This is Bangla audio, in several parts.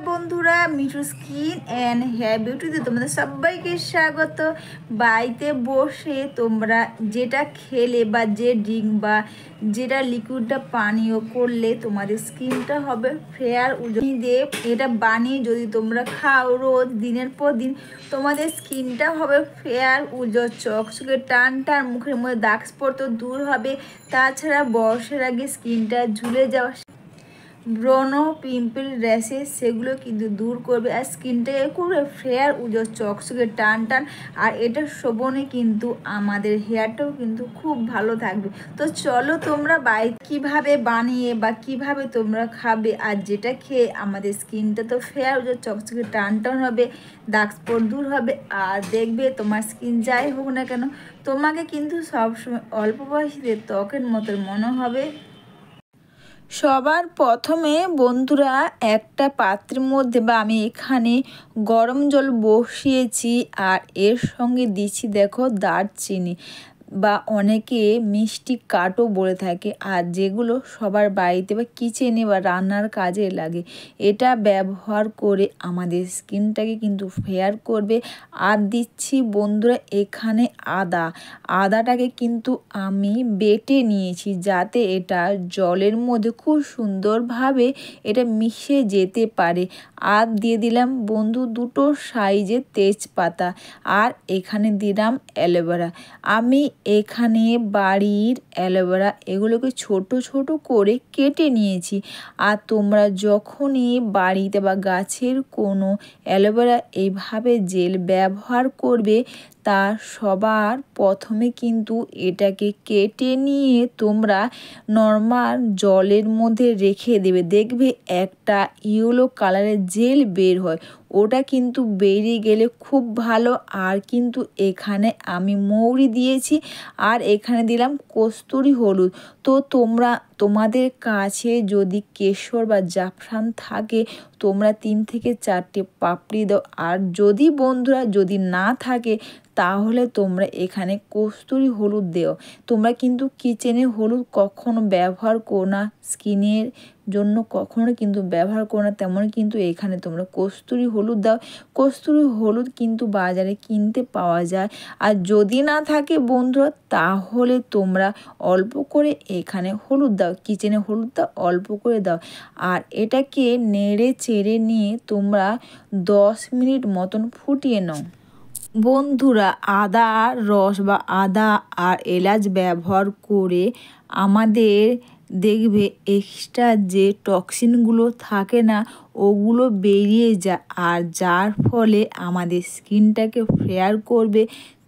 বন্ধুরা, মিঠু স্কিন অ্যান্ড হেয়ার বিউটিতে তোমাদের সবাইকে স্বাগত। বাড়িতে বসে তোমরা যেটা খেলে বা যে ড্রিঙ্ক বা যেটা লিকুইডটা পানীয় করলে তোমাদের স্কিনটা হবে ফেয়ার দিয়ে এটা বানিয়ে যদি তোমরা খাও রোজ দিনের পর দিন, তোমাদের স্কিনটা হবে ফেয়ার উজ্জ্বল চকচকে টান টান, মুখের মধ্যে দাগ স্পট তো দূর হবে। তাছাড়া বয়সের আগে স্কিনটা ঝুলে যাওয়া, ব্রণ, পিম্পল, র্যাশেস সেগুলো কিন্তু দূর করবে আর স্কিনটাকে করবে ফেয়ার উজ্জ্বল চকচকে টান টান। আর এটা শোভনে কিন্তু আমাদের হেয়ারটাও কিন্তু খুব ভালো থাকবে। তো চলো তোমরা বাড়িতে কীভাবে বানিয়ে বা কিভাবে তোমরা খাবে আর যেটা খেয়ে আমাদের স্কিনটা তো ফেয়ার উজ্জ্বল চকচকে টান টান হবে, দাগ স্পট দূর হবে। আর দেখবে তোমার স্কিন যাই হোক না কেন, তোমাকে কিন্তু সবসময় অল্প বয়সীদের ত্বকের মতন মনে হবে। সবার প্রথমে বন্ধুরা একটা পাত্রের মধ্যে বা আমি এখানে গরম জল বসিয়েছি আর এর সঙ্গে দিচ্ছি দেখো দারচিনি বা অনেকে মিষ্টি কাঠও বলে থাকে, আর যেগুলো সবার বাড়িতে বা কিচেনে বা রান্নার কাজে লাগে। এটা ব্যবহার করে আমাদের স্কিনটাকে কিন্তু ফেয়ার করবে। আর দিচ্ছি বন্ধুরা এখানে আদাটাকে কিন্তু আমি বেটে নিয়েছি যাতে এটা জলের মধ্যে খুব সুন্দরভাবে এটা মিশে যেতে পারে। আর দিয়ে দিলাম বন্ধু দুটো সাইজের তেজপাতা, আর এখানে দিলাম অ্যালোভেরা। আমি এখানে বাড়ির অ্যালোভেরা এগুলোকে ছোট ছোট করে কেটে নিয়েছি। আর তোমরা যখনই বাড়িতে বা গাছের কোনো অ্যালোভেরা এইভাবে জেল ব্যবহার করবে, তা সবার প্রথমে কিন্তু এটাকে কেটে নিয়ে তোমরা নর্মাল জলের মধ্যে রেখে দেবে। দেখবে একটা ইয়েলো কালারের জেল বের হয়, ওটা কিন্তু বেরিয়ে গেলে খুব ভালো। আর কিন্তু এখানে আমি মৌরি দিয়েছি আর এখানে দিলাম কস্তুরি হলুদ। তো তোমাদের কাছে যদি কেশর বা জাফরান থাকে তোমরা 3 থেকে 4টে পাপড়ি দাও। আর যদি বন্ধুরা যদি না থাকে তাহলে তোমরা এখানে কস্তুরি হলুদ দেও। তোমরা কিন্তু কিচেনে হলুদ কখনো ব্যবহার করো না, স্কিনের জন্য কখনো কিন্তু ব্যবহার করো না, তেমনই কিন্তু এখানে তোমরা কস্তুরি হলুদ দাও। কস্তুরি হলুদ কিন্তু বাজারে কিনতে পাওয়া যায়। আর যদি না থাকে বন্ধুরা তাহলে তোমরা অল্প করে এখানে হলুদ দাও, কিচেনে হলুদ দাও, অল্প করে দাও। আর এটাকে নেড়ে চেড়ে নিয়ে তোমরা 10 মিনিট মতন ফুটিয়ে নাও। বন্ধুরা আদা রস বা আদা আর এলাচ ব্যবহার করে আমাদের দেখবে এক্সট্রা যে টক্সিনগুলো থাকে না ওগুলো বেরিয়ে যায়, আর যার ফলে আমাদের স্কিনটাকে ফেয়ার করবে।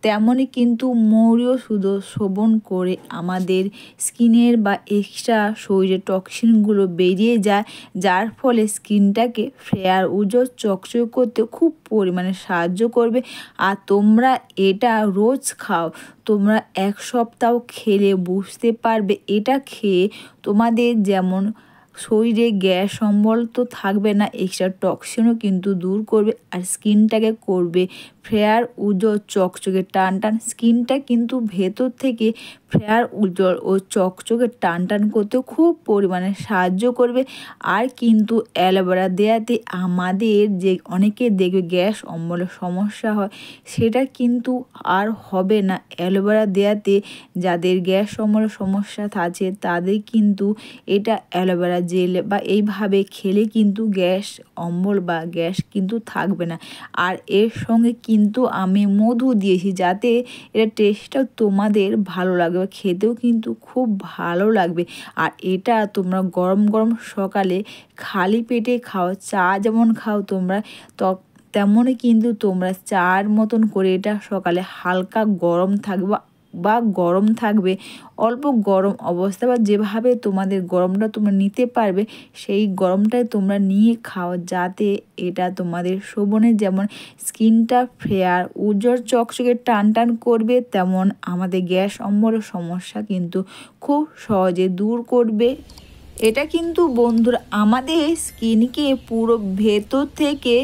তেমনই কিন্তু মৌরিও শুধু শোভন করে আমাদের স্কিনের বা এক্সট্রা শরীরের টক্সিনগুলো বেরিয়ে যায়, যার ফলে স্কিনটাকে ফেয়ার উজ্জ্বল চকচকে করতে খুব পরিমাণে সাহায্য করবে। আর তোমরা এটা রোজ খাও, তোমরা 1 সপ্তাহ খেলে বুঝতে পারবে এটা খেয়ে তোমাদের যেমন শরীরে গ্যাস অম্বল তো থাকবে না, এক্সট্রা টক্সিনও কিন্তু দূর করবে। আর স্কিনটাকে করবে ফেয়ার উজ্জ্বল চকচকে টান টান। স্কিনটা কিন্তু ভেতর থেকে ফেয়ার উজ্জ্বল ও চকচকে টান টান করতে খুব পরিমাণে সাহায্য করবে। আর কিন্তু অ্যালোভেরা দেওয়াতে আমাদের যে অনেকে দেখবে গ্যাস অম্বলের সমস্যা হয় সেটা কিন্তু আর হবে না। অ্যালোভেরা দেওয়াতে যাদের গ্যাস অম্বলের সমস্যা আছে তাদের কিন্তু এটা অ্যালোভেরা জেল বা এইভাবে খেলে কিন্তু গ্যাস অম্বল বা গ্যাস কিন্তু থাকবে না। আর এর সঙ্গে কিন্তু আমি মধু দিয়েছি যাতে এটা টেস্টটাও তোমাদের ভালো লাগবে, খেতেও কিন্তু খুব ভালো লাগবে। আর এটা তোমরা গরম গরম সকালে খালি পেটে খাও, চা যেমন খাও তোমরা তেমনই কিন্তু তোমরা চার মতন করে এটা সকালে হালকা গরম থাকবে বা গরম থাকবে অল্প গরম অবস্থা বা যেভাবে তোমাদের গরমটা তোমরা নিতে পারবে সেই গরমটাই তোমরা নিয়ে খাও, যাতে এটা তোমাদের শোভনে যেমন স্কিনটা ফেয়ার উজ্জ্বল চকচকে টান টান করবে, তেমন আমাদের গ্যাস অম্বলের সমস্যা কিন্তু খুব সহজে দূর করবে। এটা কিন্তু বন্ধুরা আমাদের স্কিনকে পুরো ভেতর থেকে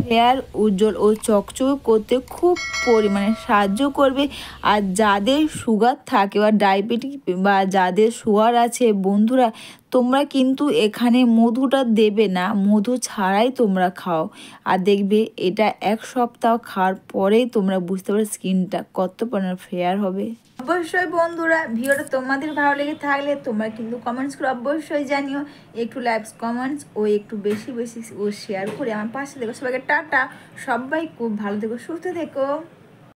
হেয়ার উজ্জ্বল ও চকচকে করতে খুব পরিমাণে সাহায্য করবে। আর যাদের সুগার থাকে বা ডায়াবেটিস বা যাদের সুগার আছে বন্ধুরা, তোমরা কিন্তু এখানে মধুটা দেবে না, মধু ছাড়াই তোমরা খাও। আর দেখবে এটা 1 সপ্তাহ খাওয়ার পরেই তোমরা বুঝতে পারবে স্কিনটা কত পরিমাণে ফেয়ার হবে। অবশ্যই বন্ধুরা, ভিডিওটা তোমাদের ভালো লেগে থাকলে তোমরা কিন্তু কমেন্টস করে অবশ্যই জানিও। একটু লাইকস কমেন্টস ও একটু বেশি বেশি ও শেয়ার করে আমার পাশে দেখো। সবাইকে টাটা, সবাই খুব ভালো থেকো, সুস্থ থেকো।